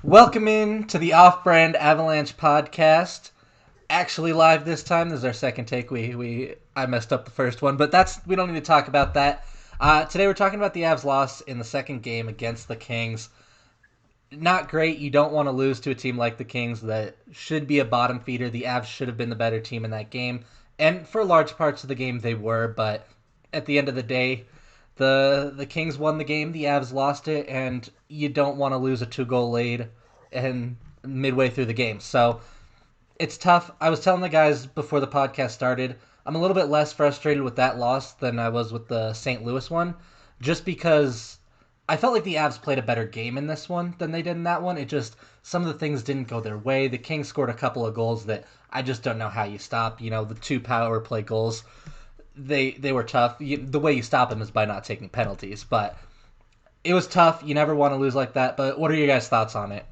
Welcome in to the Off-Brand Avalanche podcast. Actually live this time. This is our second take. I messed up the first one, but we don't need to talk about that. Today we're talking about the Avs loss in the second game against the Kings. Not great. You don't want to lose to a team like the Kings that should be a bottom feeder. The Avs should have been the better team in that game, and for large parts of the game they were. But at the end of the day, the Kings won the game, the Avs lost it, and you don't want to lose a 2-goal lead and midway through the game. So it's tough. I was telling the guys before the podcast started, I'm a little bit less frustrated with that loss than I was with the St. Louis one, just because I felt like the Avs played a better game in this one than they did in that one. It just, some of the things didn't go their way. The Kings scored a couple of goals that I just don't know how you stop. You know, the 2 power play goals, they were tough. The way you stop them is by not taking penalties, but it was tough. You never want to lose like that. But what are your guys' thoughts on it?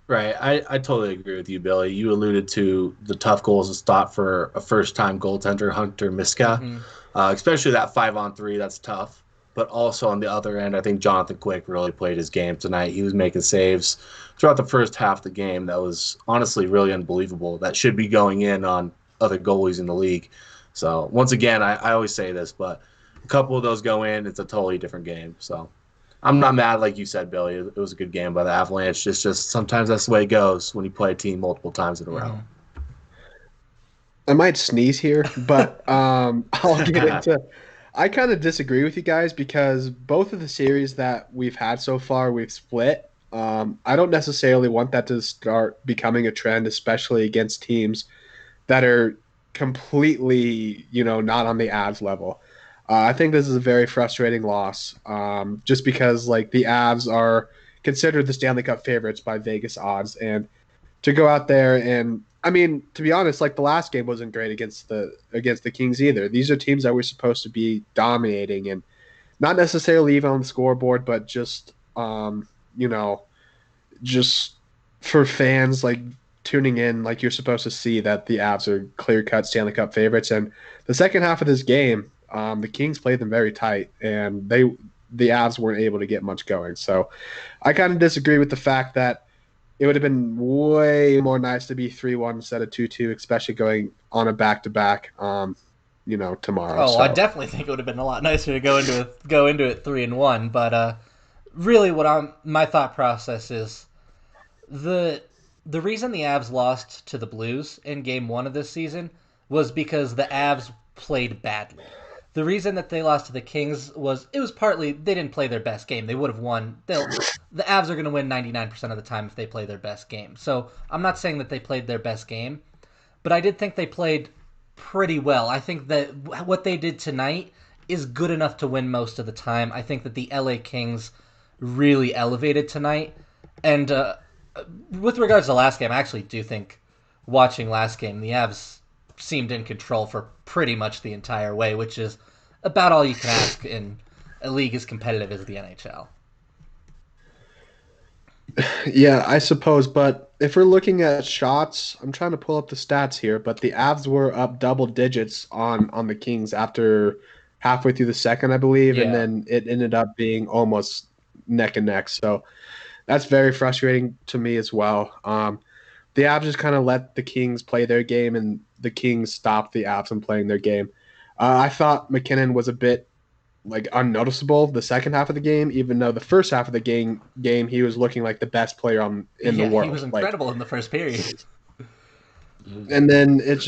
Right. I totally agree with you, Billy. You alluded to the tough goals to stop for a first-time goaltender, Hunter Miska, Mm-hmm. especially that 5-on-3. That's tough. But also on the other end, I think Jonathan Quick really played his game tonight. He was making saves throughout the first half of the game. That was honestly really unbelievable. That should be going in on other goalies in the league. So once again, I always say this, but a couple of those go in, it's a totally different game. So I'm not mad, like you said, Billy. It was a good game by the Avalanche. It's just sometimes that's the way it goes when you play a team multiple times in a row. I might sneeze here, but I'll get into. I kind of disagree with you guys because both of the series that we've had so far, we've split. I don't necessarily want that to start becoming a trend, especially against teams that are completely, not on the Avs level. I think this is a very frustrating loss, just because like the Avs are considered the Stanley Cup favorites by Vegas odds, and to go out there and I mean, to be honest, like the last game wasn't great against the Kings either. These are teams that were supposed to be dominating and not necessarily even on the scoreboard, but just just for fans like tuning in, like you're supposed to see that the Avs are clear-cut Stanley Cup favorites. And the second half of this game, the Kings played them very tight, and the Avs weren't able to get much going. So I kind of disagree with the fact that it would have been way more nice to be 3-1 instead of 2-2, especially going on a back-to-back, tomorrow. Oh, I So definitely think it would have been a lot nicer to go into it 3-1. But really, my thought process is the reason the Avs lost to the Blues in Game 1 of this season was because the Avs played badly. The reason that they lost to the Kings was partly they didn't play their best game. They would have won. The Avs are going to win 99% of the time if they play their best game. So I'm not saying that they played their best game, but I did think they played pretty well. I think that what they did tonight is good enough to win most of the time. I think that the LA Kings really elevated tonight. And with regards to the last game, I actually do think watching last game, the Avs seemed in control for pretty much the entire way, which is about all you can ask in a league as competitive as the NHL. yeah, I suppose. But if we're looking at shots, I'm trying to pull up the stats here. But the Avs were up double digits on the Kings after halfway through the second, I believe, and Yeah. then it ended up being almost neck and neck. So that's very frustrating to me as well. The Avs just kind of let the Kings play their game, and the Kings stopped the Avs from playing their game. I thought McKinnon was a bit like unnoticeable the second half of the game, even though the first half of the game he was looking like the best player in the Yeah, he was world. Like, incredible in the first period. and then it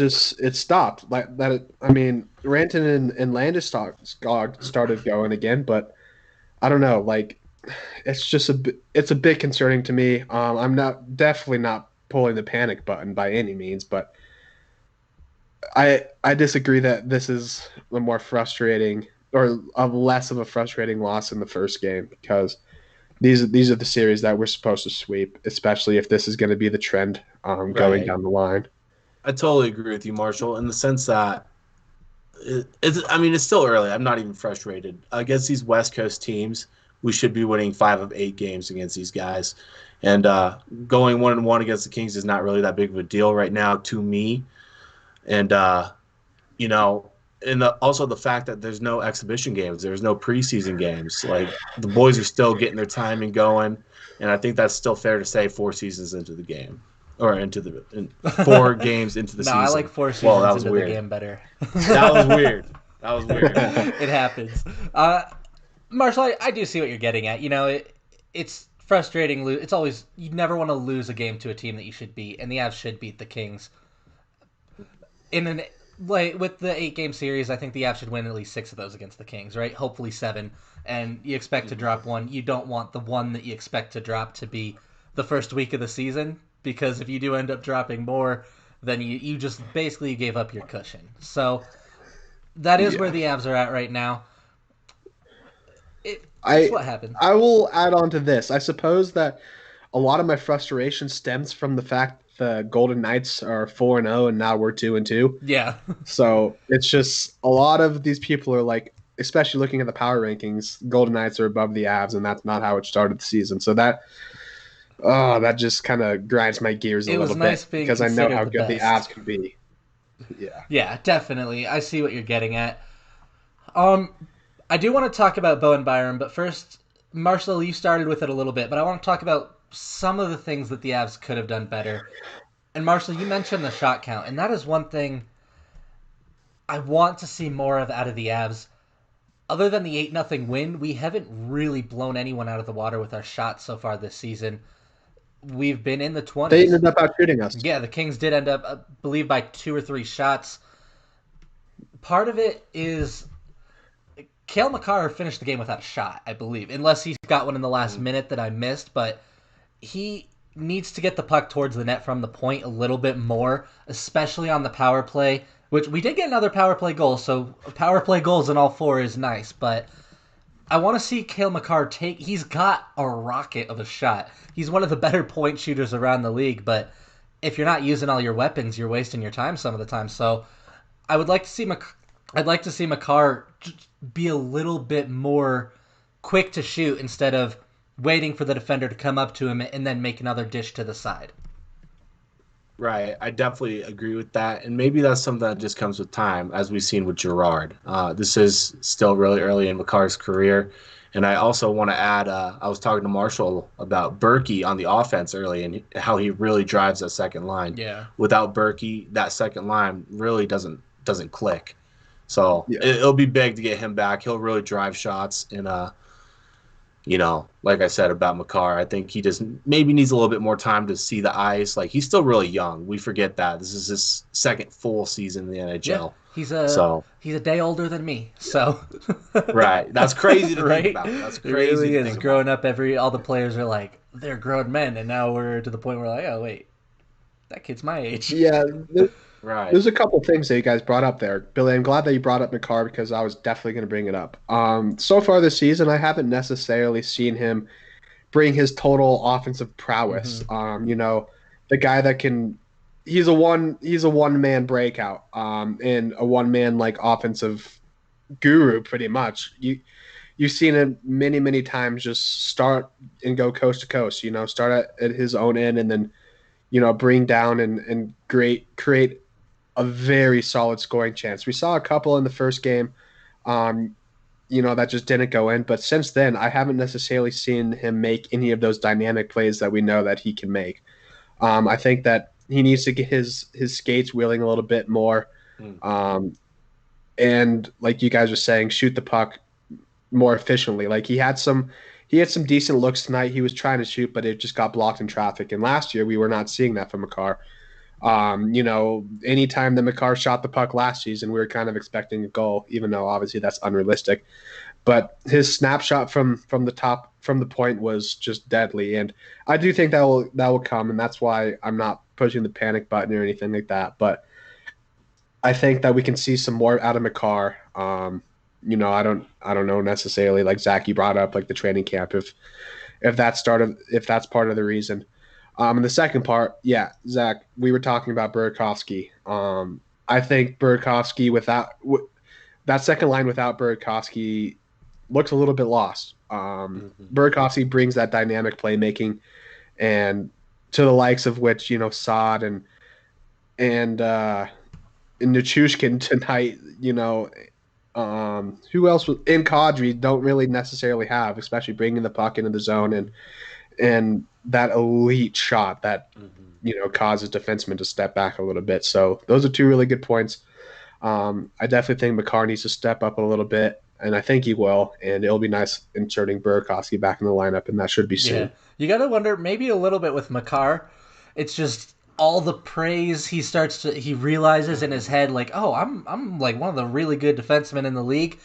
stopped like that. I mean, Ranton and Landis started going again, but I don't know. Like, it's a bit concerning to me. I'm definitely not pulling the panic button by any means, but I disagree that this is a more frustrating or a less of a frustrating loss in the first game because these are the series that we're supposed to sweep, especially if this is going to be the trend going Right. down the line. I totally agree with you, Marshall, in the sense that it's still early. I'm not even frustrated. Against these West Coast teams, we should be winning 5 of 8 games against these guys. And going 1-1 against the Kings is not really that big of a deal right now to me. And, you know, and also the fact that there's no exhibition games, there's no preseason games. Like the boys are still getting their timing going, and I think that's still fair to say 4 seasons into the game, or 4 games into the No, I season. like 4 Well, seasons that was into the weird. game better. That was weird. That was weird. It happens. Marshall, I do see what you're getting at. It's frustrating. It's always, you never want to lose a game to a team that you should beat, and the Avs should beat the Kings. With the 8-game series, I think the Avs should win at least 6 of those against the Kings, right? Hopefully 7. And you expect to drop one. You don't want the one that you expect to drop to be the first week of the season, because if you do end up dropping more, then you just basically gave up your cushion. So that is where the Avs are at right now. It's what happened. I will add on to this. I suppose that a lot of my frustration stems from the fact the Golden Knights are 4-0 and now we're 2-2. Yeah. So it's just a lot of these people are like, especially looking at the power rankings, Golden Knights are above the Avs, and that's not how it started the season. So that just kind of grinds my gears a little bit because I know how good the Avs can be. Yeah, definitely. I see what you're getting at. I do want to talk about Bowen Byram, but first, Marcel, you started with it a little bit, but I want to talk about some of the things that the Avs could have done better. And Marcel, you mentioned the shot count, and that is one thing I want to see more of out of the Avs. Other than the 8-0 win, we haven't really blown anyone out of the water with our shots so far this season. We've been in the 20s. They ended up out shooting us. Yeah, the Kings did end up, I believe, by 2 or 3 shots. Part of it is Cale Makar finished the game without a shot, I believe, unless he's got one in the last minute that I missed, but he needs to get the puck towards the net from the point a little bit more, especially on the power play, which we did get another power play goal, so power play goals in all 4 is nice, but I want to see Cale Makar he's got a rocket of a shot. He's one of the better point shooters around the league, but if you're not using all your weapons, you're wasting your time some of the time, so I'd like to see Makar be a little bit more quick to shoot instead of waiting for the defender to come up to him and then make another dish to the side. Right. I definitely agree with that. And maybe that's something that just comes with time, as we've seen with Gerard. This is still really early in Makar's career. And I also want to add, I was talking to Marshall about Berkey on the offense early and how he really drives that second line. Yeah. Without Berkey, that second line really doesn't click. So it'll be big to get him back. He'll really drive shots. And, like I said about Makar, I think he just maybe needs a little bit more time to see the ice. Like, he's still really young. We forget that. This is his second full season in the NHL. Yeah, he's a day older than me. So right. That's crazy to right? think about. That's crazy. It really is. Growing up, all the players are like, they're grown men. And now we're to the point where we're like, oh, wait, that kid's my age. Yeah. Right. There's a couple things that you guys brought up there. Billy, I'm glad that you brought up Makar because I was definitely going to bring it up. So far this season, I haven't necessarily seen him bring his total offensive prowess. Mm-hmm. The guy that can – he's a one-man breakout and a one-man like offensive guru pretty much. You've seen him many, many times just start and go coast to coast, start at his own end and then, bring down and create a very solid scoring chance. We saw a couple in the first game, that just didn't go in. But since then, I haven't necessarily seen him make any of those dynamic plays that we know that he can make. I think that he needs to get his skates wheeling a little bit more. And like you guys were saying, shoot the puck more efficiently. Like he had some decent looks tonight. He was trying to shoot, but it just got blocked in traffic. And last year we were not seeing that from Makar. Anytime that Makar shot the puck last season, we were kind of expecting a goal, even though obviously that's unrealistic. But his snapshot from the point was just deadly, and I do think that will come, and that's why I'm not pushing the panic button or anything like that. But I think that we can see some more out of Makar. I don't know necessarily, like Zach, you brought up like the training camp, if that's part of the reason. And the second part, yeah, Zach, we were talking about Burakovsky. I think Burakovsky that second line without Burakovsky looks a little bit lost. Burakovsky brings that dynamic playmaking, and to the likes of which Saad and Nichushkin tonight, who else was in Kadri don't really necessarily have, especially bringing the puck into the zone and that elite shot that causes defensemen to step back a little bit. So those are two really good points. I definitely think Makar needs to step up a little bit, and I think he will. And it'll be nice inserting Burakovsky back in the lineup, and that should be soon. Yeah, you got to wonder maybe a little bit with Makar. It's just all the praise he realizes in his head like, oh, I'm like one of the really good defensemen in the league,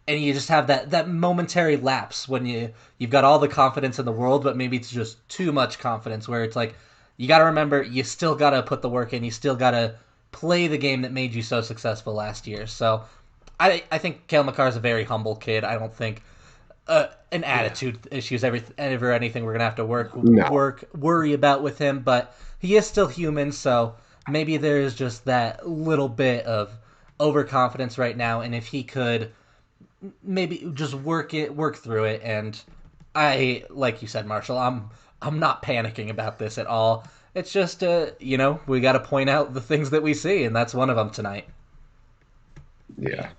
and you just have that momentary lapse when you've got all the confidence in the world, but maybe it's just too much confidence where it's like you got to remember you still got to put the work in, you still got to play the game that made you so successful last year. So I think Cale Makar is a very humble kid. I don't think an attitude issues ever anything we're gonna have to worry about with him, but he is still human, so maybe there is just that little bit of overconfidence right now, and if he could maybe just work through it. And I, like you said, Marshall, I'm not panicking about this at all. It's just we got to point out the things that we see, and that's one of them tonight. Yeah.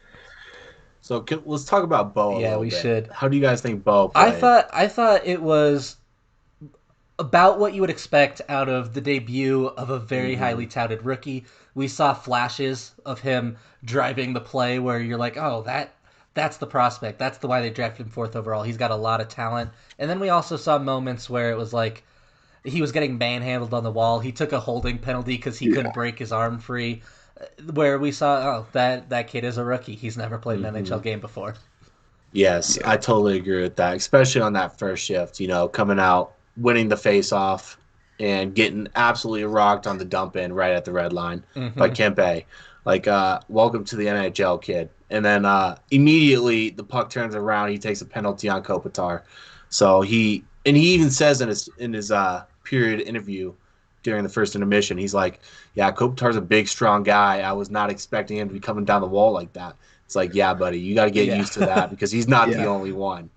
So let's talk about Bo. Yeah, we should. How do you guys think Bo played? I thought it was about what you would expect out of the debut of a very highly touted rookie. We saw flashes of him driving the play where you're like, oh, that's the prospect. That's the why they drafted him 4th overall. He's got a lot of talent. And then we also saw moments where it was like he was getting manhandled on the wall. He took a holding penalty because he couldn't break his arm free. Where we saw, oh, that kid is a rookie. He's never played an NHL game before. Yes, I totally agree with that, especially on that first shift, coming out, winning the face-off, and getting absolutely rocked on the dump-in right at the red line by Kempe. Like, welcome to the NHL, kid. And then immediately the puck turns around. He takes a penalty on Kopitar. So he even says in his period interview during the first intermission, he's like, yeah, Kopitar's a big, strong guy. I was not expecting him to be coming down the wall like that. It's like, yeah, buddy, you got to get used to that because he's not the only one.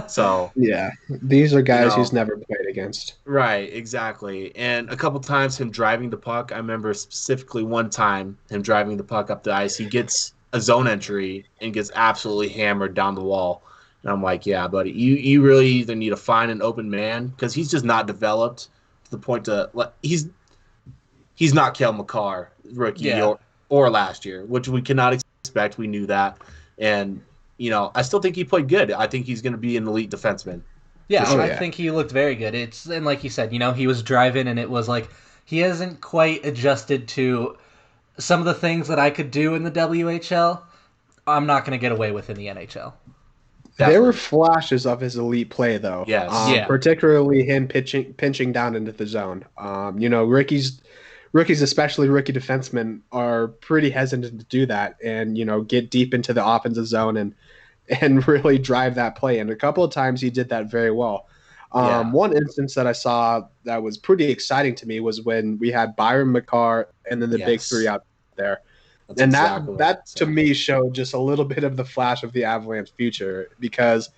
So yeah, these are guys he's never played against. Right, exactly. And a couple times him driving the puck. I remember specifically one time him driving the puck up the ice. He gets a zone entry and gets absolutely hammered down the wall. And I'm like, yeah, buddy, you really either need to find an open man because he's just not developed to the point to he's not Cale Makar rookie or last year, which we cannot expect. We knew that. And, I still think he played good. I think he's going to be an elite defenseman. Yeah, I think he looked very good. And like you said, he was driving and it was like he hasn't quite adjusted to some of the things that I could do in the WHL. I'm not going to get away with in the NHL. Definitely. There were flashes of his elite play, though. Yes. Particularly him pinching down into the zone. Rookies, especially rookie defensemen, are pretty hesitant to do that and, get deep into the offensive zone and really drive that play. And a couple of times he did that very well. One instance that I saw that was pretty exciting to me was when we had Byron Makar and then the big three out there. That's and that to me showed just a little bit of the flash of the Avalanche future because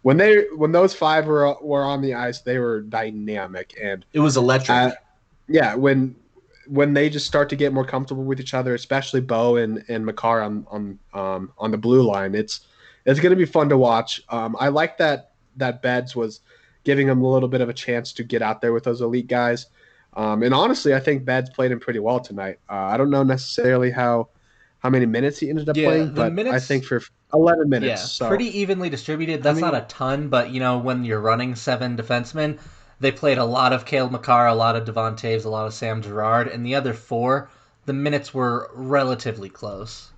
when those five were on the ice, they were dynamic and it was electric. When they just start to get more comfortable with each other, especially Bo and Makar on the blue line, it's going to be fun to watch. I like that Beds was giving him a little bit of a chance to get out there with those elite guys. And honestly, I think Beds played him pretty well tonight. I don't know necessarily how many minutes he ended up playing, but I think for 11 minutes. Yeah, so. Pretty evenly distributed. That's not a ton, but when you're running 7 defensemen, they played a lot of Cale Makar, a lot of Devon Taves, a lot of Sam Girard, and the other 4, the minutes were relatively close.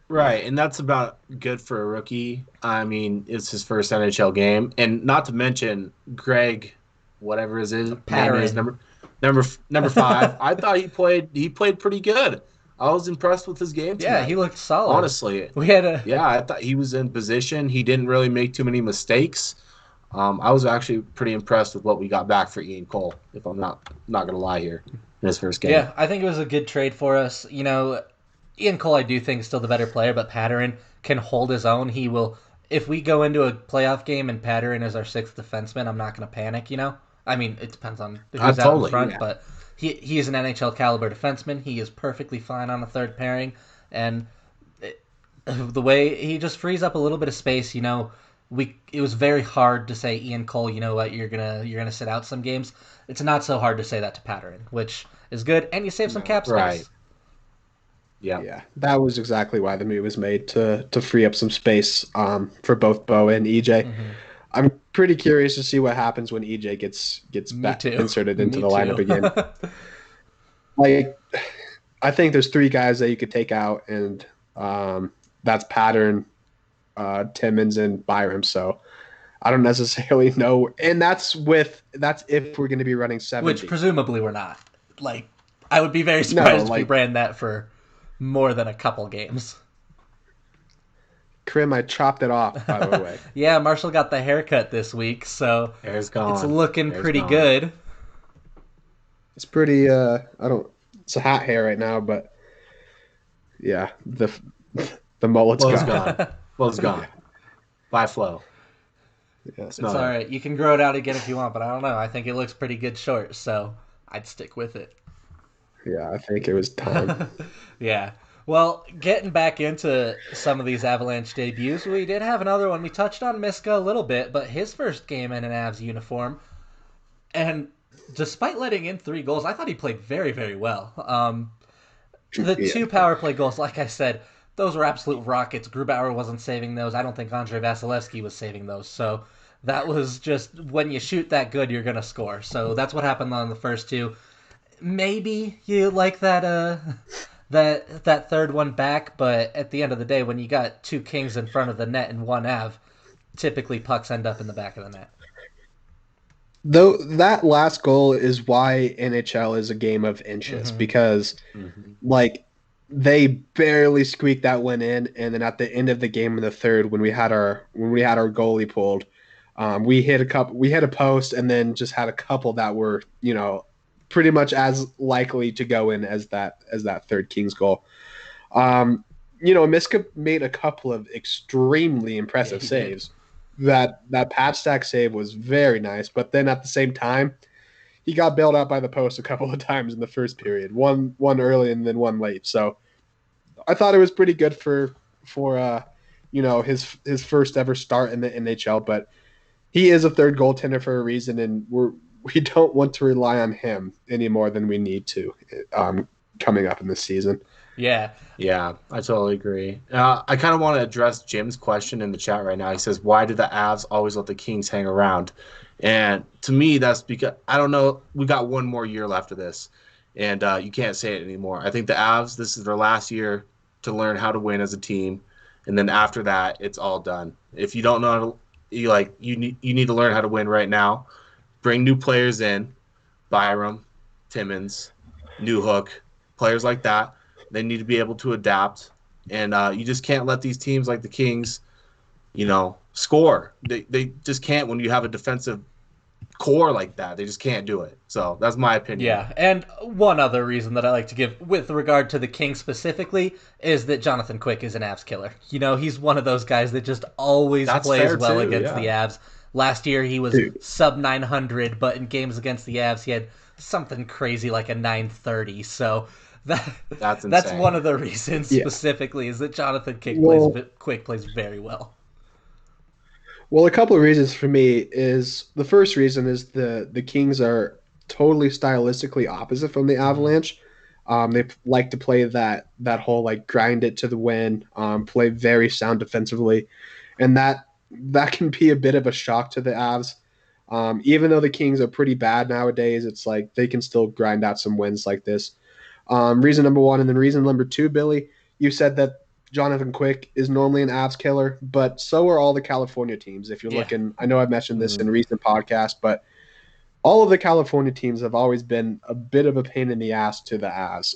Right, and that's about good for a rookie. I mean, it's his first NHL game, and not to mention Greg, whatever his name is, number 5. I thought he played pretty good. I was impressed with his game tonight. Yeah, he looked solid. Honestly, I thought he was in position. He didn't really make too many mistakes. I was actually pretty impressed with what we got back for Ian Cole, if I'm not going to lie here, in his first game. Yeah, I think it was a good trade for us. Ian Cole, I do think, is still the better player, but Patterson can hold his own. He will. If we go into a playoff game and Patterson is our 6th defenseman, I'm not going to panic, I mean, it depends on who's out in front, but he is an NHL caliber defenseman. He is perfectly fine on a third pairing, and the way he just frees up a little bit of space, it was very hard to say, Ian Cole, you know what, you're gonna sit out some games. It's not so hard to say that to Patterson, which is good, and you save some cap space. Right. Yeah, that was exactly why the move was made to free up some space for both Bo and EJ. Mm-hmm. I'm pretty curious to see what happens when EJ gets back inserted into the lineup again. I think there's 3 guys that you could take out, and that's Pattern, Timmins, and Byram. So I don't necessarily know, and that's if we're going to be running 70, which presumably we're not. I would be very surprised if we ran that for more than a couple games. Krim, I chopped it off, by the way. Yeah, Marshall got the haircut this week, so hair's gone. It's looking pretty good. It's pretty. It's a hat hair right now, but yeah, the mullet's gone. Mullet's gone. Bye, Flo. Yeah, it's all right. You can grow it out again if you want, but I don't know. I think it looks pretty good short, so I'd stick with it. Yeah, I think it was time. Yeah. Well, getting back into some of these Avalanche debuts, we did have another one. We touched on Miska a little bit, but his first game in an Avs uniform, and despite letting in 3 goals, I thought he played very, very well. The 2 power play goals, like I said, those were absolute rockets. Grubauer wasn't saving those. I don't think Andrei Vasilevsky was saving those. So that was just, when you shoot that good, you're going to score. So that's what happened on the first 2. Maybe you like that that third one back, but at the end of the day, when you got 2 Kings in front of the net and 1 Av, typically pucks end up in the back of the net. Though that last goal is why NHL is a game of inches, because they barely squeaked that one in, and then at the end of the game in the third, when we had our goalie pulled, we hit a post, and then just had a couple that were pretty much as likely to go in as that third Kings goal. Miska made a couple of extremely impressive saves. That patch stack save was very nice, but then at the same time, he got bailed out by the post a couple of times in the first period. One early and then one late. So I thought it was pretty good for his first ever start in the NHL. But he is a third goaltender for a reason, and we don't want to rely on him any more than we need to coming up in this season. Yeah, I totally agree. I kind of want to address Jim's question in the chat right now. He says, why do the Avs always let the Kings hang around? And to me, that's because, I don't know, we got 1 more year left of this, and you can't say it anymore. I think the Avs, this is their last year to learn how to win as a team, and then after that, it's all done. If you don't know how to, you need to learn how to win right now. Bring new players in, Byram, Timmins, Newhook, players like that. They need to be able to adapt, and you just can't let these teams like the Kings, score. They just can't when you have a defensive core like that. They just can't do it. So that's my opinion. Yeah, and one other reason that I like to give with regard to the Kings specifically is that Jonathan Quick is an Avs killer. He's one of those guys that just always plays well against the Avs. Last year he was sub 900, but in games against the Avs he had something crazy like a 930. So that's one of the reasons specifically is that Jonathan Quick plays very well. Well, a couple of reasons for me is the first reason is the Kings are totally stylistically opposite from the Avalanche. They like to play that whole grind it to the win, play very sound defensively, and that can be a bit of a shock to the Avs. Even though the Kings are pretty bad nowadays, it's like they can still grind out some wins like this. Reason number 1, and then reason number 2, Billy, you said that Jonathan Quick is normally an Avs killer, but so are all the California teams. If you're looking, I know I've mentioned this in recent podcasts, but all of the California teams have always been a bit of a pain in the ass to the Avs.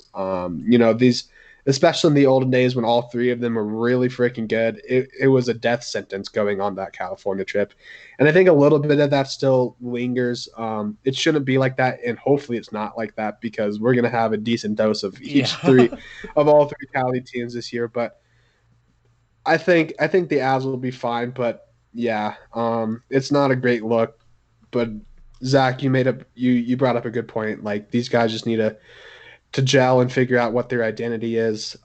These, especially in the olden days when all 3 of them were really freaking good, it was a death sentence going on that California trip. And I think a little bit of that still lingers. It shouldn't be like that, and hopefully it's not like that, because we're going to have a decent dose of of all 3 Cali teams this year. But I think the Avs will be fine, but yeah, it's not a great look. But Zach, you brought up a good point. Like these guys just need to gel and figure out what their identity is.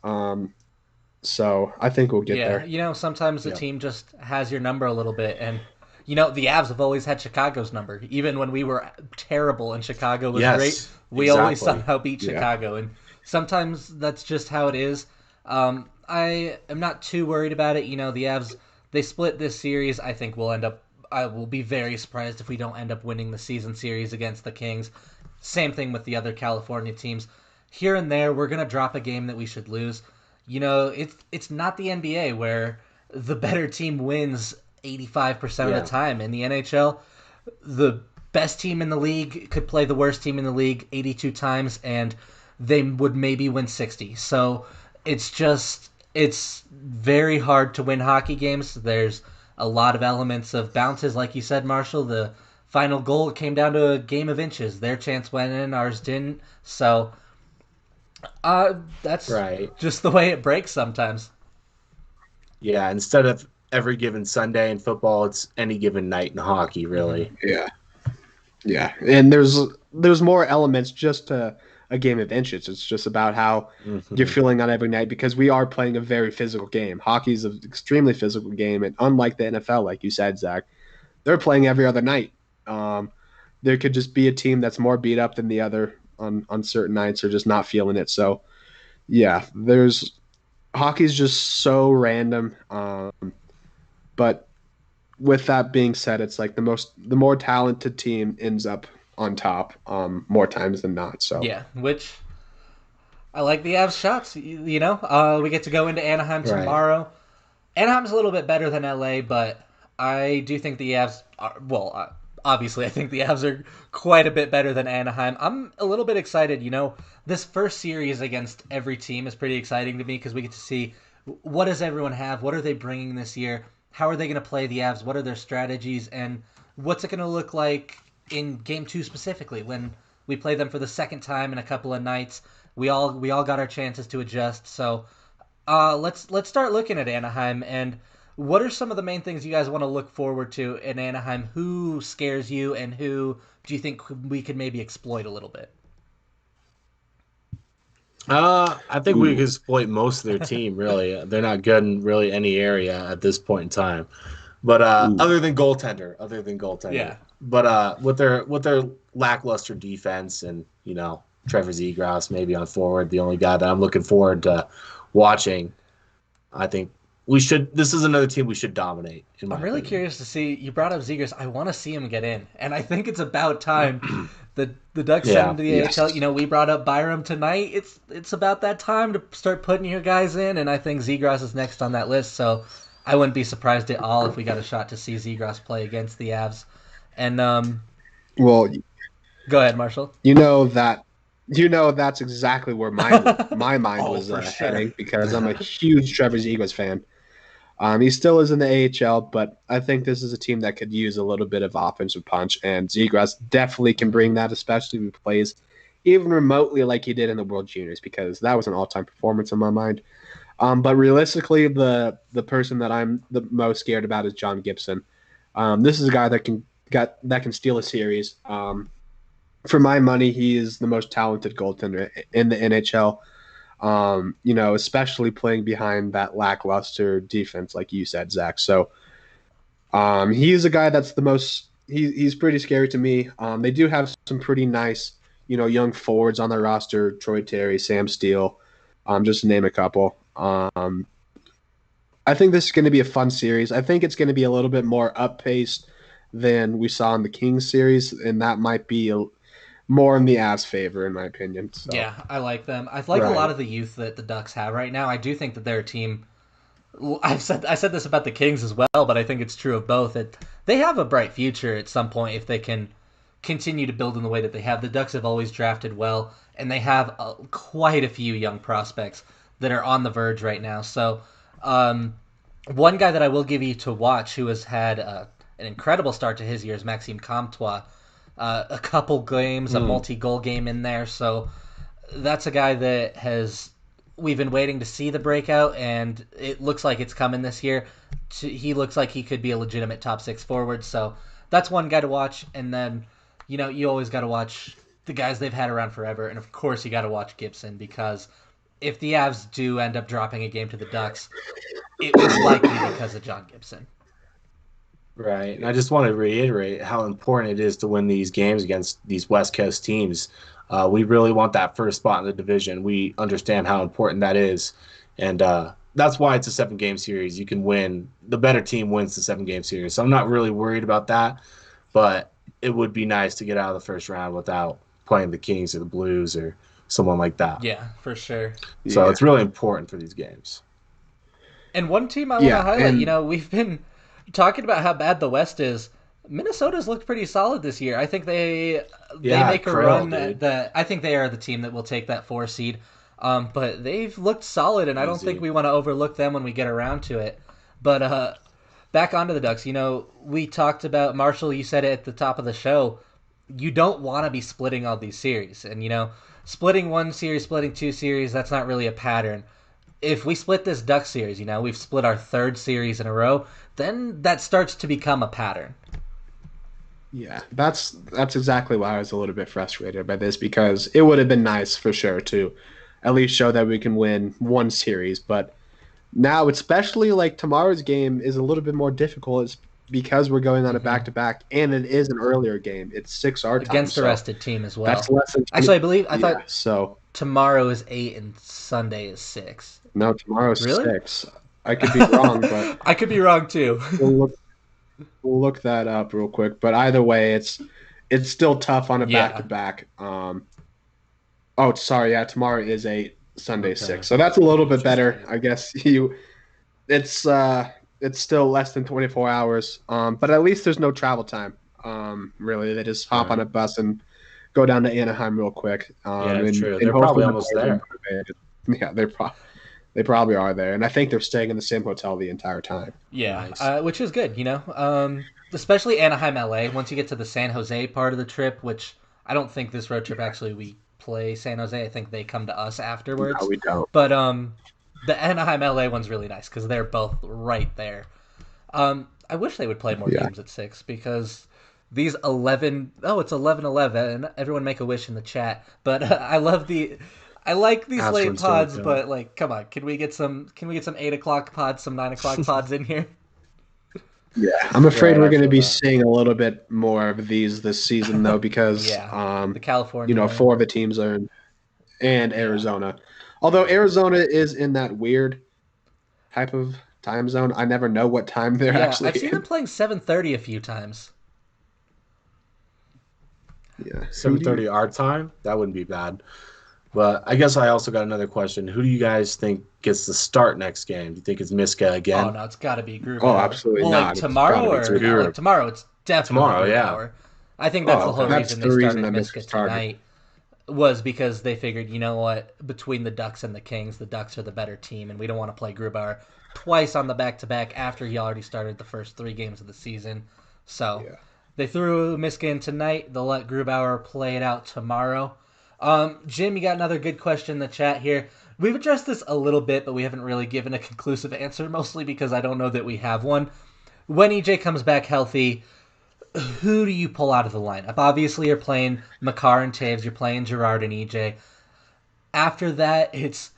So I think we'll get Yeah, there. sometimes the Yeah. team just has your number a little bit, and the Avs have always had Chicago's number. Even when we were terrible and Chicago was great, Yes, we always exactly. somehow beat Yeah. Chicago, and sometimes that's just how it is. I am not too worried about it. The Avs, they split this series. I think we'll end up. I will be very surprised if we don't end up winning the season series against the Kings. Same thing with the other California teams. Here and there, we're gonna drop a game that we should lose. It's not the NBA where the better team wins 85% of Yeah. the time. In the NHL, the best team in the league could play the worst team in the league 82 times and they would maybe win 60. So it's very hard to win hockey games. There's a lot of elements of bounces, like you said, Marshall. The final goal came down to a game of inches. Their chance went in, ours didn't. So that's Right. just the way it breaks sometimes. Yeah. Instead of every given Sunday in football, it's any given night in hockey, really. Yeah. Yeah. And there's more elements just to a game of inches. It's just about how you're Hmm. feeling on every night because we are playing a very physical game. Hockey is an extremely physical game, and unlike the NFL, like you said, Zach, they're playing every other night. Um, there could just be a team that's more beat up than the other on certain nights or just not feeling it. So yeah, there's hockey's just so random. But with that being said, it's like the more talented team ends up on top more times than not. So Yeah, which I like the Avs shots. We get to go into Anaheim Right. tomorrow. Anaheim's a little bit better than LA, but I do think the Avs are, well, obviously, I think the Avs are quite a bit better than Anaheim. I'm a little bit excited. This first series against every team is pretty exciting to me because we get to see what does everyone have, what are they bringing this year, how are they going to play the Avs, what are their strategies, and what's it going to look like in Game 2 specifically when we play them for the second time in a couple of nights. We all got our chances to adjust, so let's start looking at Anaheim. And what are some of the main things you guys want to look forward to in Anaheim? Who scares you, and who do you think we could maybe exploit a little bit? I think we ooh, can exploit most of their team. Really, they're not good in really any area at this point in time. But ooh, other than goaltender. Yeah, But with their lackluster defense and Trevor Zegras maybe on forward, the only guy that I'm looking forward to watching. I think we should. This is another team we should dominate, in I'm my really opinion. curious to see. You brought up Zegers. I want to see him get in, and I think it's about time. The Ducks sent Yeah. him to the AHL. yes. We brought up Byram tonight. It's about that time to start putting your guys in, and I think Zegras is next on that list. So I wouldn't be surprised at all if we got a shot to see Zegras play against the Avs. And Well, go ahead, Marshall. you know that that's exactly where my mind Oh, was for sure. heading because I'm a huge Trevor Zegras fan. He still is in the AHL, but I think this is a team that could use a little bit of offensive punch, and Zegras definitely can bring that, especially if he plays even remotely like he did in the World Juniors, because that was an all-time performance in my mind. But realistically, the person that I'm the most scared about is John Gibson. This is a guy that can steal a series. For my money, he is the most talented goaltender in the NHL. Especially playing behind that lackluster defense, like you said, Zach. So he is a guy that's the most. He's pretty scary to me. They do have some pretty nice, young forwards on their roster: Troy Terry, Sam Steele, just to name a couple. I think this is going to be a fun series. I think it's going to be a little bit more up paced than we saw in the Kings series, and that might be more in the Avs' favor, in my opinion. So Yeah, I like them. I like a lot Right. of the youth that the Ducks have right now. I do think that they're a team. I said this about the Kings as well, but I think it's true of both. They have a bright future at some point if they can continue to build in the way that they have. The Ducks have always drafted well, and they have quite a few young prospects that are on the verge right now. So, um, one guy that I will give you to watch who has had an incredible start to his year is Maxime Comtois. A couple games, a Mm. multi-goal game in there. So that's a guy that has we've been waiting to see the breakout, and it looks like it's coming this year. He looks like he could be a legitimate top six forward, so that's one guy to watch. And then you always got to watch the guys they've had around forever, and of course you got to watch Gibson, because if the Avs do end up dropping a game to the Ducks, it was likely because of John Gibson. Right. And I just want to reiterate how important it is to win these games against these West Coast teams. We really want that first spot in the division. We understand how important that is. And that's why it's a 7-game series. You can win. The better team wins the 7-game series. So I'm not really worried about that. But it would be nice to get out of the first round without playing the Kings or the Blues or someone like that. Yeah, for sure. So it's really important for these games. And one team I want to highlight, we've been talking about how bad the West is. Minnesota's looked pretty solid this year. I think they make a run. I think they are the team that will take that 4 seed. But they've looked solid, and I don't think we want to overlook them when we get around to it. But back onto the Ducks. We talked about, Marshall, you said it at the top of the show, you don't want to be splitting all these series. And, splitting 1 series, splitting 2 series, that's not really a pattern. If we split this Ducks series, we've split our 3rd series in a row, then that starts to become a pattern. Yeah, that's exactly why I was a little bit frustrated by this, because it would have been nice for sure to at least show that we can win 1 series. But now, especially like tomorrow's game is a little bit more difficult. It's because we're going on a back-to-back, and it is an earlier game. It's 6 our time. Against a rested team as well. That's less than 20. Actually, I thought tomorrow is 8 and Sunday is 6. No, tomorrow's 6. I could be wrong, but I could be wrong too. We'll look that up real quick. But either way, it's still tough on a back-to-back. Tomorrow is 8, Sunday 6. So that's a little bit better, I guess. It's still less than 24 hours, but at least there's no travel time. Really, they just hop on a bus and go down to Anaheim real quick. True. They're probably almost there. Yeah, they probably are there, and I think they're staying in the same hotel the entire time. Yeah, nice. Which is good, especially Anaheim, LA. Once you get to the San Jose part of the trip, which I don't think this road trip actually we play San Jose. I think they come to us afterwards. No, we don't. But the Anaheim, LA one's really nice because they're both right there. I wish they would play more games at 6, because these 11. Oh, it's 11-11. Everyone make a wish in the chat. But I like these late pods, but come on, can we get some 8 o'clock pods, some 9 o'clock pods in here? Yeah, I'm afraid we're going to be seeing a little bit more of these this season, though, because the California, 4 of the teams are in, and Arizona. Although Arizona is in that weird type of time zone, I never know what time they're actually. I've seen them playing 7:30 a few times. Yeah, 7:30 our time. That wouldn't be bad. But I guess I also got another question. Who do you guys think gets the start next game? Do you think it's Miska again? Oh, no, it's got to be Grubauer. Oh, absolutely not. Tomorrow tomorrow, it's definitely Grubauer. I think that's the whole reason they started Miska tonight, was because they figured, you know what, between the Ducks and the Kings, the Ducks are the better team, and we don't want to play Grubauer twice on the back-to-back after he already started the first 3 games of the season. So they threw Miska in tonight. They'll let Grubauer play it out tomorrow. Jim, you got another good question in the chat here. We've addressed this a little bit, but we haven't really given a conclusive answer, mostly because I don't know that we have one. When EJ comes back healthy, who do you pull out of the lineup? Obviously, you're playing Makar and Taves. You're playing Gerard and EJ. After that, it's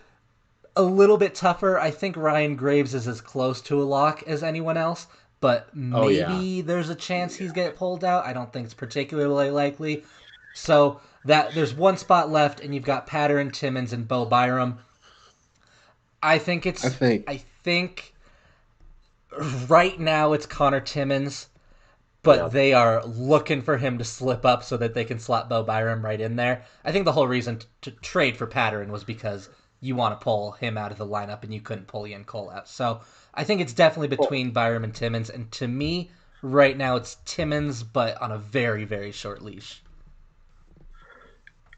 a little bit tougher. I think Ryan Graves is as close to a lock as anyone else, but maybe there's a chance he's get pulled out. I don't think it's particularly likely. So that there's 1 spot left, and you've got Pattern, Timmins, and Bo Byram. I think right now it's Connor Timmins, but they are looking for him to slip up so that they can slot Bo Byram right in there. I think the whole reason to trade for Pattern was because you want to pull him out of the lineup and you couldn't pull Ian Cole out. So I think it's definitely between Byram and Timmins, and to me, right now it's Timmins, but on a very, very short leash.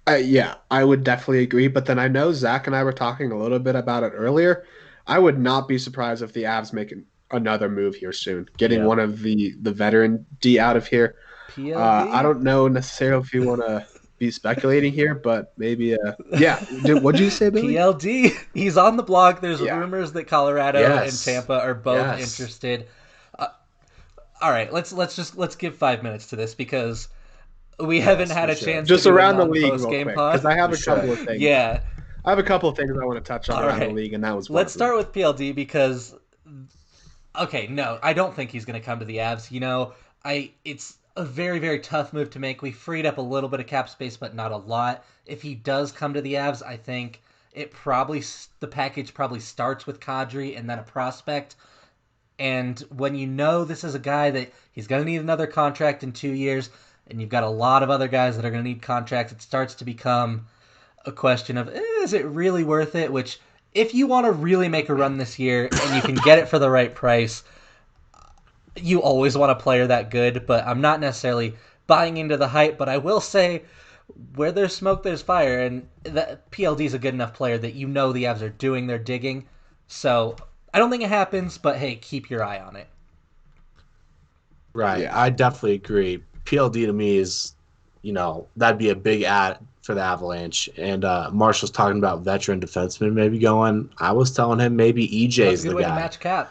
I would definitely agree. But then I know Zach and I were talking a little bit about it earlier. I would not be surprised if the Avs make another move here soon, getting one of the veteran D out of here. I don't know necessarily if you want to be speculating here, but maybe what'd you say, Billy? PLD. He's on the blog. There's rumors that Colorado and Tampa are both interested. All right, let's give 5 minutes to this, because We haven't had for a sure. chance Just to do a around the league non-post real game quick, pod. because I have We a couple should. of things. Yeah. I have a couple of things I want to touch on All around right. the league, and that was one Let's of them. start with PLD because okay, no, I don't think he's going to come to the Avs. You know, it's a very very tough move to make. We freed up a little bit of cap space, but not a lot. If he does come to the Avs, I think the package probably starts with Kadri and then a prospect. And when you know this is a guy that he's going to need another contract in 2 years, and you've got a lot of other guys that are going to need contracts, it starts to become a question of is it really worth it? Which, if you want to really make a run this year and you can get it for the right price, you always want a player that good. But I'm not necessarily buying into the hype. But I will say, where there's smoke, there's fire, and PLD is a good enough player that you know the Avs are doing their digging. So I don't think it happens, but hey, keep your eye on it. Right. Yeah. I definitely agree. PLD to me is, that'd be a big ad for the Avalanche. And Marshall's talking about veteran defensemen maybe going. I was telling him maybe That's EJ's a good the way to guy. match cap.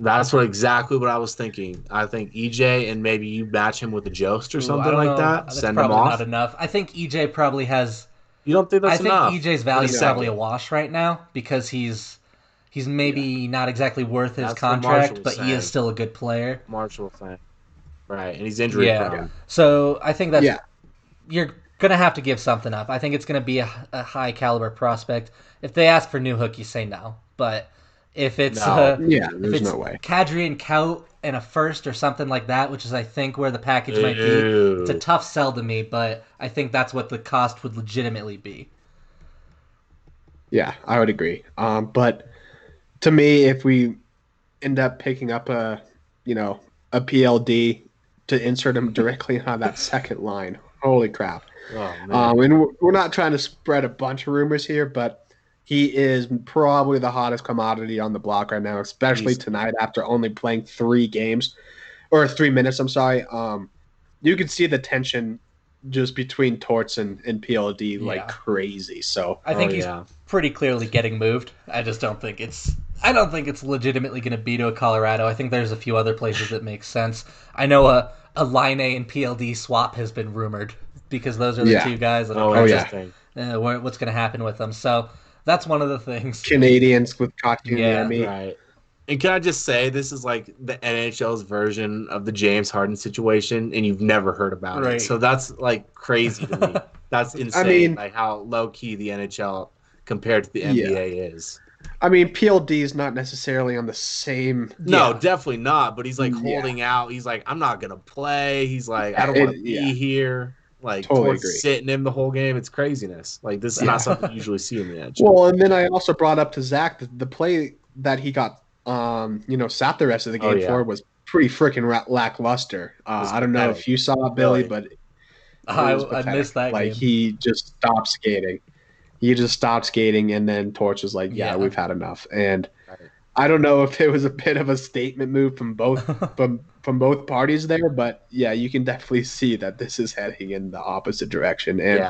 That's exactly what I was thinking. I think EJ and maybe you match him with a Jost or Ooh, I something don't like know. that. That's Send him probably off. not enough. I think EJ probably has. You don't think I that's think enough? EJ's value is probably a wash right now because he's maybe not exactly worth his That's what Marshall contract, was but he is saying. still a good player. Marshall was saying. Right, and he's injury Yeah. prone. So I think that's Yeah. you're gonna have to give something up. I think it's gonna be a high caliber prospect. If they ask for New Hook, you say no. But if it's No. Yeah, if there's it's no way. Kadri and Kaut and a first or something like that, which is I think where the package might be, Ew. it's a tough sell to me. But I think that's what the cost would legitimately be. Yeah, I would agree. But to me, if we end up picking up a PLD to insert him directly on that second line, holy crap! Oh man. And we're not trying to spread a bunch of rumors here, but he is probably the hottest commodity on the block right now, especially tonight after only playing 3 games or 3 minutes. I'm sorry. You can see the tension just between Torts and PLD like Yeah. crazy. So I think he's pretty clearly getting moved. I just don't think it's. I don't think it's legitimately going to be to a Colorado. I think there's a few other places that make sense. I know a Line A and PLD swap has been rumored because those are the two guys that are interesting. what's going to happen with them. So that's one of the things. Canadians with Yeah. Right. And can I just say, this is like the NHL's version of the James Harden situation, and you've never heard about Right. it. So that's like crazy to me. That's insane. I mean, like how low key the NHL compared to the NBA is. I mean, PLD is not necessarily on the same. No, definitely not. But he's like holding out. He's like, I'm not gonna play. He's like, I don't want to be here. Like, totally sitting him the whole game. It's craziness. Like, this is not something you usually see in the NHL. Well, and then I also brought up to Zach the play that he got, sat the rest of the game for was pretty freaking lackluster. I don't know if you saw it, Billy, but I missed that like, game. he just stopped skating. And then Torch was like, "Yeah, we've had enough." And I don't know if it was a bit of a statement move from both from both parties there, but yeah, you can definitely see that this is heading in the opposite direction. And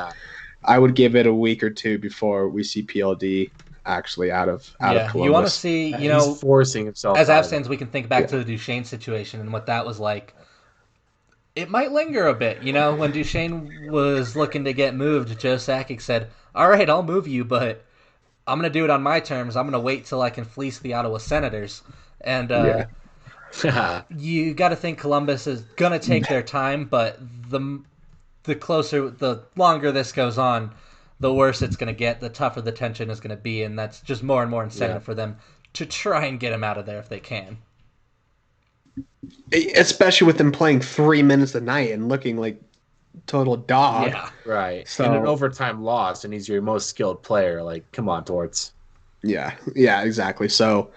I would give it a week or two before we see PLD actually out of Columbus. You want to see, he's forcing himself. As Avs fans, we can think back to the Duchesne situation and what that was like. It might linger a bit, when Duchesne was looking to get moved, Joe Sakic said, "All right, I'll move you, but I'm going to do it on my terms. I'm going to wait till I can fleece the Ottawa Senators." And you got to think Columbus is going to take their time, but the longer this goes on, the worse it's going to get, the tougher the tension is going to be, and that's just more and more incentive for them to try and get him out of there if they can. Especially with them playing 3 minutes a night and looking like total dog. Yeah, right. So, and an overtime loss, and he's your most skilled player. Like, come on, Torts. Yeah, exactly. So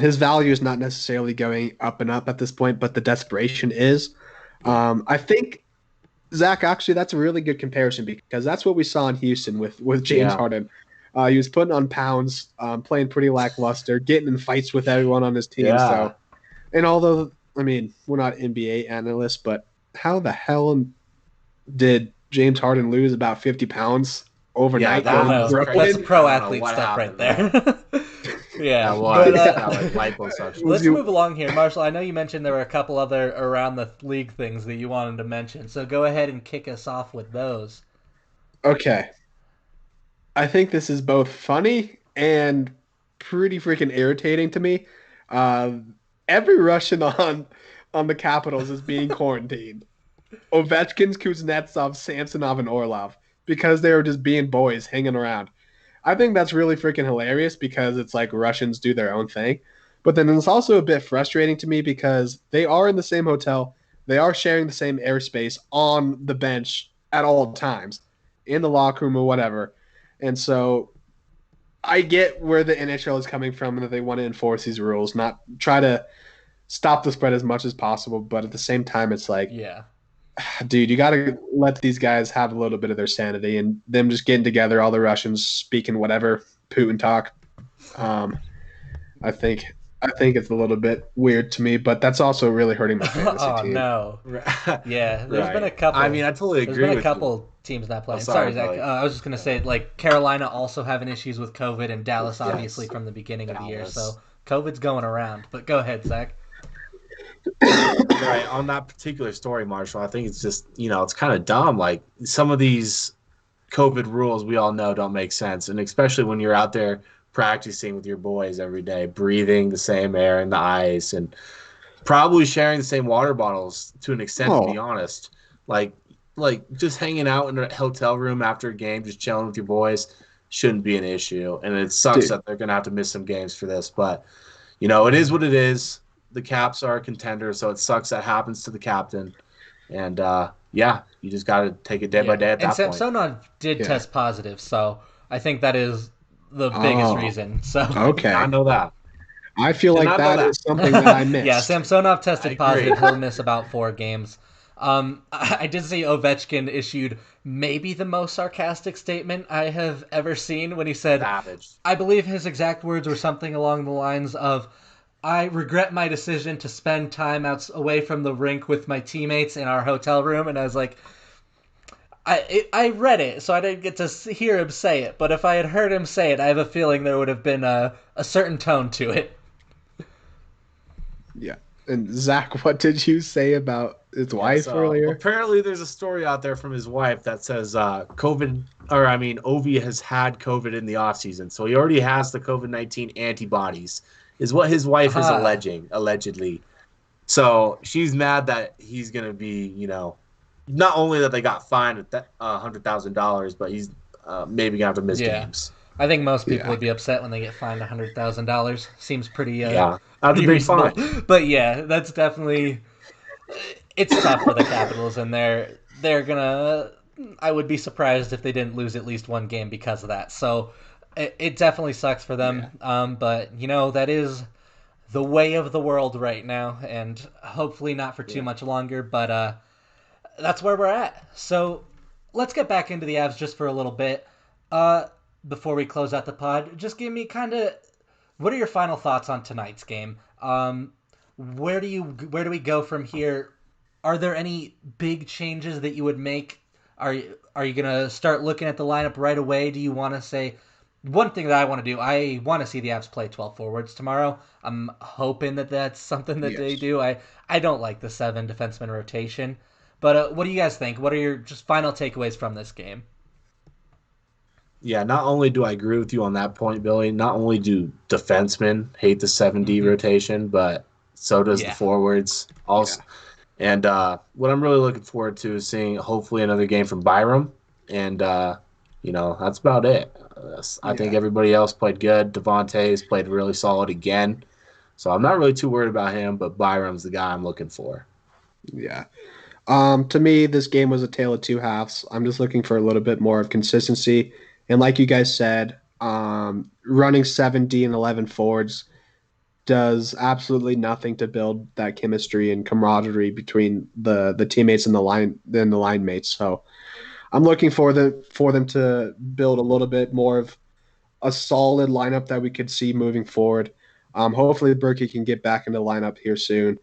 his value is not necessarily going up and up at this point, but the desperation is. I think, Zach, actually, that's a really good comparison because that's what we saw in Houston with James Harden. He was putting on pounds, playing pretty lackluster, getting in fights with everyone on his team. Yeah. So, and although, I mean, we're not NBA analysts, but how the hell did James Harden lose about 50 pounds overnight? That's pro athlete stuff right there. Yeah, That but was that like liposuction. let's move along here, Marshall. I know you mentioned there were a couple other around the league things that you wanted to mention, so go ahead and kick us off with those. Okay. I think this is both funny and pretty freaking irritating to me. Uh, every Russian on the Capitals is being quarantined. Ovechkin's, Kuznetsov, Samsonov, and Orlov because they were just being boys hanging around. I think that's really freaking hilarious because it's like Russians do their own thing. But then it's also a bit frustrating to me because they are in the same hotel. They are sharing the same airspace on the bench at all times, in the locker room or whatever. And so I get where the NHL is coming from and that they want to enforce these rules, not try to stop the spread as much as possible. But at the same time, it's like, Yeah. dude, you got to let these guys have a little bit of their sanity and them just getting together, all the Russians speaking whatever Putin talk. Um, I think I think it's a little bit weird to me, but that's also really hurting my fantasy Oh team. no. Yeah, there's been a Right. couple. I mean, I totally There's been agree a with you. couple teams not Oh, playing. sorry, Sorry, Zach. Billy. I was just gonna say, like Carolina also having issues with COVID, and Dallas obviously Yes. from the beginning of the year. Dallas. So COVID's going around. But go ahead, Zach. Right. On that particular story, Marshall, I think it's just, it's kind of dumb. Like some of these COVID rules we all know don't make sense. And especially when you're out there practicing with your boys every day, breathing the same air in the ice and probably sharing the same water bottles to an extent, to be Oh, honest. Like, like just hanging out in a hotel room after a game, just chilling with your boys shouldn't be an issue. And it sucks dude. that they're going to have to miss some games for this. But, it is what it is. The Caps are a contender, so it sucks that happens to the captain. And, yeah, you just got to take it day by Yeah, day at and that point. Samsonov did Yeah. test positive, so I think that is the biggest Oh, reason. So I did okay. not know that. I feel Did like not know that that. is something that I yeah, missed. Samsonov I tested agree. positive. He'll miss about 4 games. I did see Ovechkin issued maybe the most sarcastic statement I have ever seen when he said, Savage. I believe his exact words were something along the lines of, I regret my decision to spend time out away from the rink with my teammates in our hotel room. And I was like, I read it, so I didn't get to hear him say it. But if I had heard him say it, I have a feeling there would have been a certain tone to it. Yeah. And Zach, what did you say about his Yeah, wife so earlier? apparently there's a story out there from his wife that says Ovi has had COVID in the offseason. So he already has the COVID-19 antibodies, is what his wife is Ah, allegedly. So she's mad that he's going to be, not only that they got fined at that $100,000, but he's maybe going to have to miss yeah. games. I think most people Yeah. would be upset when they get fined $100,000. Seems Yeah, that's a pretty big reasonable. fine. But yeah, that's definitely it's tough for the Capitals, and they're gonna. I would be surprised if they didn't lose at least 1 game because of that. So it definitely sucks for Yeah. them. But that is the way of the world right now, and hopefully not for too Yeah. much longer. But that's where we're at. So let's get back into the Avs just for a little bit. Uh, Before we close out the pod, just give me kind of what are your final thoughts on tonight's game? Where do we go from here? Are there any big changes that you would make? Are you gonna start looking at the lineup right away? Do you want to say one thing that I want to do? I want to see the Avs play 12 forwards tomorrow. I'm hoping that that's something that they Yes. do. I don't like the 7 defenseman rotation, but what do you guys think? What are your just final takeaways from this game? Yeah, not only do I agree with you on that point, Billy, not only do defensemen hate the 7D Hmm. rotation, but so does the Yeah, forwards. Yeah. Also, and what I'm really looking forward to is seeing hopefully another game from Byram, and that's about it. I think Yeah. everybody else played good. Devontae's played really solid again, so I'm not really too worried about him. But Byram's the guy I'm looking for. Yeah. To me, this game was a tale of two halves. I'm just looking for a little bit more of consistency. And like you guys said, running 7D and 11 forwards does absolutely nothing to build that chemistry and camaraderie between the teammates and the line mates. So I'm looking for them to build a little bit more of a solid lineup that we could see moving forward. Hopefully, Berkey can get back into the lineup here soon,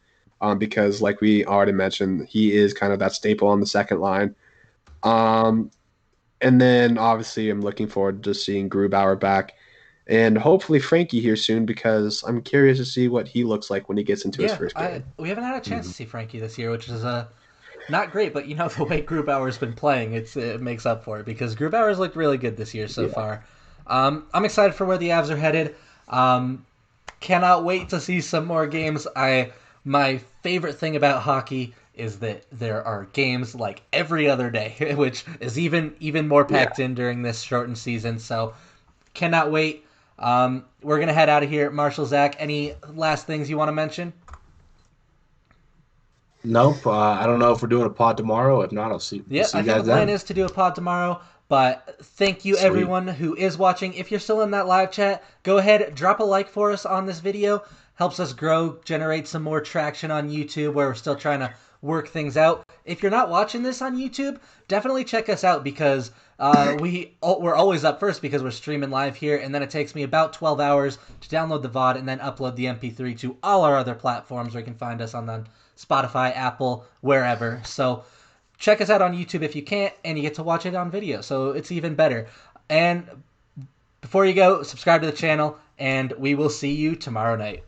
because like we already mentioned, he is kind of that staple on the second line. Um, and then obviously, I'm looking forward to seeing Grubauer back and hopefully Frankie here soon because I'm curious to see what he looks like when he gets into his first game. We haven't had a chance to see Frankie this year, which is not great. But the way Grubauer's been playing, it makes up for it because Grubauer's looked really good this year so far. I'm excited for where the Avs are headed. Cannot wait to see some more games. My favorite thing about hockey is that there are games like every other day, which is even more packed in during this shortened season. So cannot wait. We're gonna head out of here. Marshall, Zach, any last things you want to mention? Nope. I don't know if we're doing a pod tomorrow. If not, I'll see. Yeah, See I you think guys the plan then. is to do a pod tomorrow. But thank you, Sweet. everyone who is watching. If you're still in that live chat, go ahead, drop a like for us on this video. Helps us grow, generate some more traction on YouTube where we're still trying to work things out. If you're not watching this on YouTube, definitely check us out because we're always up first because we're streaming live here, and then it takes me about 12 hours to download the VOD and then upload the MP3 to all our other platforms where you can find us on the Spotify, Apple, wherever. So check us out on YouTube if you can't, and you get to watch it on video, so it's even better. And before you go, subscribe to the channel, and we will see you tomorrow night.